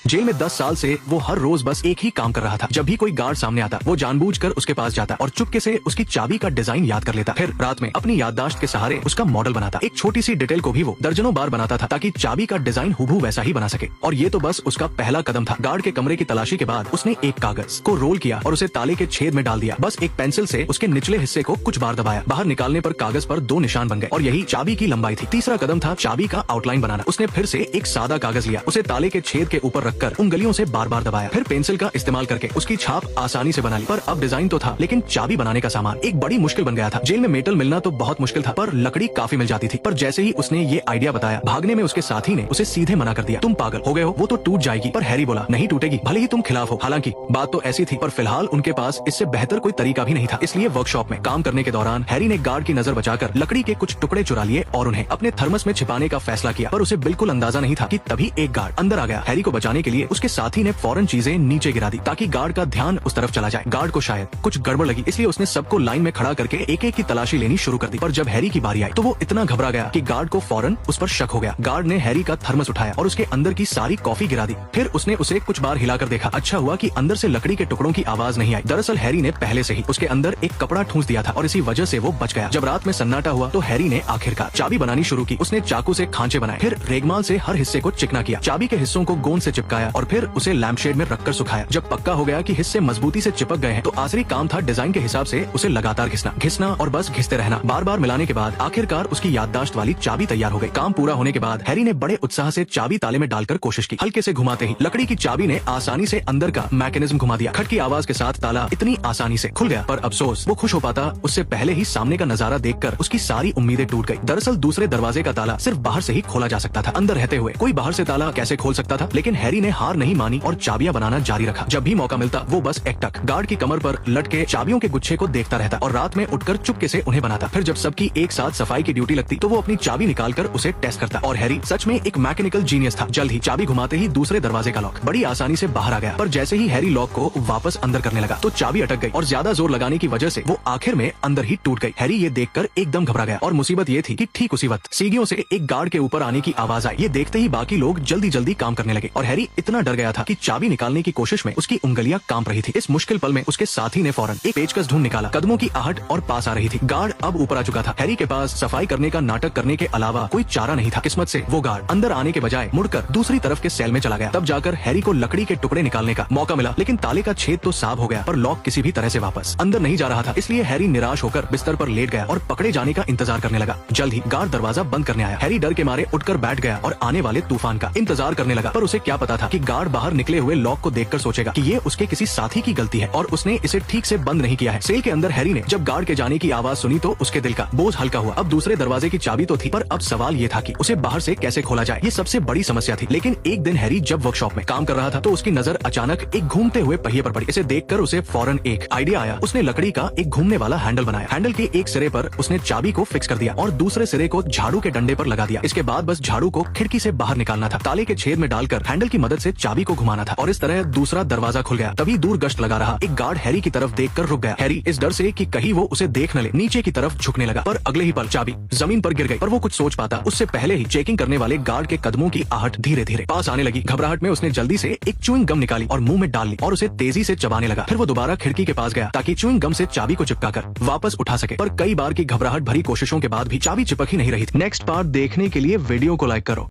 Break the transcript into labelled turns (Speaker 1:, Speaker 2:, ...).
Speaker 1: Jail में 10 साल से वो हर रोज बस एक ही काम कर रहा था। जब भी कोई गार्ड सामने आता वो जानबूझकर उसके पास जाता और चुपके से उसकी चाबी का डिजाइन याद कर लेता। फिर रात में अपनी याददाश्त के सहारे उसका मॉडल बनाता। एक छोटी सी डिटेल को भी वो दर्जनों बार बनाता था ताकि चाबी का डिजाइन हूबहू वैसा ही बना सके। और ये तो बस उसका पहला कदम था। गार्ड के कमरे की तलाशी के बाद उसने एक कागज को रोल किया और उसे ताले के छेद में डाल दिया। बस एक पेंसिल से उसके निचले हिस्से को कुछ बार दबाया। बाहर निकालने पर कागज पर 2 निशान बन गए और यही चाबी की लंबाई थी। तीसरा कदम था चाबी का आउटलाइन बनाना। उसने फिर से एक सादा कागज लिया, उसे ताले के छेद के ऊपर रखकर उंगलियों से बार बार दबाया। फिर पेंसिल का इस्तेमाल करके उसकी छाप आसानी से बना ली। पर अब डिजाइन तो था लेकिन चाबी बनाने का सामान एक बड़ी मुश्किल बन गया था। जेल में मेटल मिलना तो बहुत मुश्किल था पर लकड़ी काफी मिल जाती थी। पर जैसे ही उसने ये आइडिया बताया भागने में उसके साथी ने उसे सीधे मना कर दिया। तुम पागल हो गए हो, वो तो टूट जाएगी। पर हैरी बोला नहीं टूटेगी, भले ही तुम खिलाफ हो। हालांकि बात तो ऐसी थी पर फिलहाल उनके पास इससे बेहतर कोई तरीका भी नहीं था। इसलिए वर्कशॉप में काम करने के दौरान हैरी ने गार्ड की नजर बचाकर लकड़ी के कुछ टुकड़े चुरा लिए और उन्हें अपने थर्मस में छिपाने का फैसला किया। पर उसे बिल्कुल अंदाजा नहीं था कि तभी एक गार्ड अंदर आ गया। हैरी को बचाने के लिए उसके साथी ने फौरन चीजें नीचे गिरा दी ताकि गार्ड का ध्यान उस तरफ चला जाए। गार्ड को शायद कुछ गड़बड़ लगी इसलिए उसने सबको लाइन में खड़ा करके एक एक की तलाशी लेनी शुरू कर दी। पर जब हैरी की बारी आई तो वो इतना घबरा गया कि गार्ड को फौरन उस पर शक हो गया। गार्ड ने हैरी का थर्मस उठाया और उसके अंदर की सारी कॉफी गिरा दी। फिर उसने उसे कुछ बार हिलाकर देखा। अच्छा हुआ कि अंदर से लकड़ी के टुकड़ों की आवाज नहीं आई। दरअसल हैरी ने पहले से ही उसके अंदर एक कपड़ा ठूंस दिया था और इसी वजह से वो बच गया। जब रात में सन्नाटा हुआ तो हैरी ने आखिरकार चाबी बनानी शुरू की। उसने चाकू से खांचे बनाए, फिर रेगमाल से हर हिस्से को चिकना किया, चाबी के हिस्सों को गोंद से चिपकाया और फिर उसे लैम्पशेड में रखकर सुखाया। जब पक्का हो गया कि हिस्से मजबूती से चिपक गए हैं तो आखिरी काम था डिजाइन के हिसाब से उसे लगातार घिसना और बस घिसते रहना। बार बार मिलाने के बाद आखिरकार उसकी याददाश्त वाली चाबी तैयार हो गई। काम पूरा होने के बाद हैरी ने बड़े उत्साह से चाबी ताले में डालकर कोशिश की। हल्के से घुमाते ही लकड़ी की चाबी ने आसानी से अंदर का मैकेनिज्म घुमा दिया। खट की आवाज के साथ ताला इतनी आसानी से खुल गया। पर अफसोस वो खुश हो पाता उससे पहले ही सामने का नजारा देखकर उसकी सारी उम्मीदें टूट गई। दरअसल दूसरे दरवाजे का ताला सिर्फ बाहर से ही खोला जा सकता था। अंदर रहते हुए कोई बाहर से ताला कैसे खोल सकता था। लेकिन हैरी ने हार नहीं मानी और चाबियां बनाना जारी रखा। जब भी मौका मिलता वो बस एकटक गार्ड की कमर पर लटके चाबियों के गुच्छे को देखता रहता और रात में उठकर चुपके से उन्हें बनाता। फिर जब सबकी एक साथ सफाई की ड्यूटी लगती तो वो अपनी चाबी निकालकर उसे टेस्ट करता। और हैरी सच में एक मैकेनिकल जीनियस था। जल्द ही चाबी घुमाते ही दूसरे दरवाजे का लॉक बड़ी आसानी से बाहर आ गया। पर जैसे ही हैरी लॉक को वापस अंदर करने लगा तो चाबी अटक गई और ज्यादा जोर लगाने की वजह से वो आखिर में अंदर ही टूट गई। हैरी ये देखकर एकदम घबरा गया और मुसीबत ये थी कि ठीक उसी वक्त सीढ़ियों से एक गार्ड के ऊपर आने की आवाज आई। ये देखते ही बाकी लोग जल्दी जल्दी काम करने लगे और हैरी इतना डर गया था कि चाबी निकालने की कोशिश में उसकी उंगलियां कांप रही थी। इस मुश्किल पल में उसके साथी ने फौरन एक पेचकस ढूंढ निकाला। कदमों की आहट और पास आ रही थी। गार्ड अब ऊपर आ चुका था। हैरी के पास सफाई करने का नाटक करने के अलावा कोई चारा नहीं था। किस्मत से वो गार्ड अंदर आने के बजाय मुड़कर दूसरी तरफ के सेल में चला गया। तब जाकर हैरी को लकड़ी के टुकड़े निकालने का मौका मिला। लेकिन ताले का छेद तो साफ हो गया पर लॉक किसी भी तरह से वापस अंदर नहीं जा रहा था। इसलिए हैरी निराश होकर बिस्तर पर लेट गया और पकड़े जाने का इंतजार करने लगा। जल्द ही गार्ड दरवाजा बंद करने आया। हैरी डर के मारे उठकर बैठ गया और आने वाले तूफान का इंतजार करने लगा। पर उसे क्या पता था कि गार्ड बाहर निकले हुए लॉक को देखकर सोचेगा कि ये उसके किसी साथी की गलती है और उसने इसे ठीक से बंद नहीं किया है। सेल के अंदर हैरी ने जब गार्ड के जाने की आवाज सुनी तो उसके दिल का बोझ हल्का हुआ। अब दूसरे दरवाजे की चाबी तो थी पर अब सवाल ये था कि उसे बाहर से कैसे खोला जाए। ये सबसे बड़ी समस्या थी। लेकिन एक दिन हैरी जब वर्कशॉप में काम कर रहा था तो उसकी नजर अचानक एक घूमते हुए पहिए पर पड़ी। इसे देखकर उसे फौरन एक आइडिया आया। उसने लकड़ी का एक घूमने वाला हैंडल बनाया। हैंडल के एक सिरे पर उसने चाबी को फिक्स कर दिया और दूसरे सिरे को झाड़ू के डंडे पर लगा दिया। इसके बाद बस झाड़ू को खिड़की से बाहर निकालना था। ताले के छेद में डालकर हैंडल की मदद से चाबी को घुमाना था और इस तरह दूसरा दरवाजा खुल गया। तभी दूर गश्त लगा रहा एक गार्ड हैरी की तरफ देखकर रुक गया। हैरी इस डर से कि कहीं वो उसे देख न ले नीचे की तरफ झुकने लगा। पर अगले ही पल चाबी जमीन पर गिर गई। पर वो कुछ सोच पाता उससे पहले ही चेकिंग करने वाले गार्ड के कदमों की आहट धीरे धीरे पास आने लगी। घबराहट में उसने जल्दी से एक च्युइंग गम निकाली और मुंह में डाल ली और उसे तेजी से चबाने लगा। फिर वो दोबारा खिड़की के पास गया ताकि च्युइंग गम से चाबी को चिपकाकर वापस उठा सके। पर कई बार की घबराहट भरी कोशिशों के बाद भी चाबी चिपक ही नहीं रही थी। नेक्स्ट पार्ट देखने के लिए वीडियो को लाइक करो।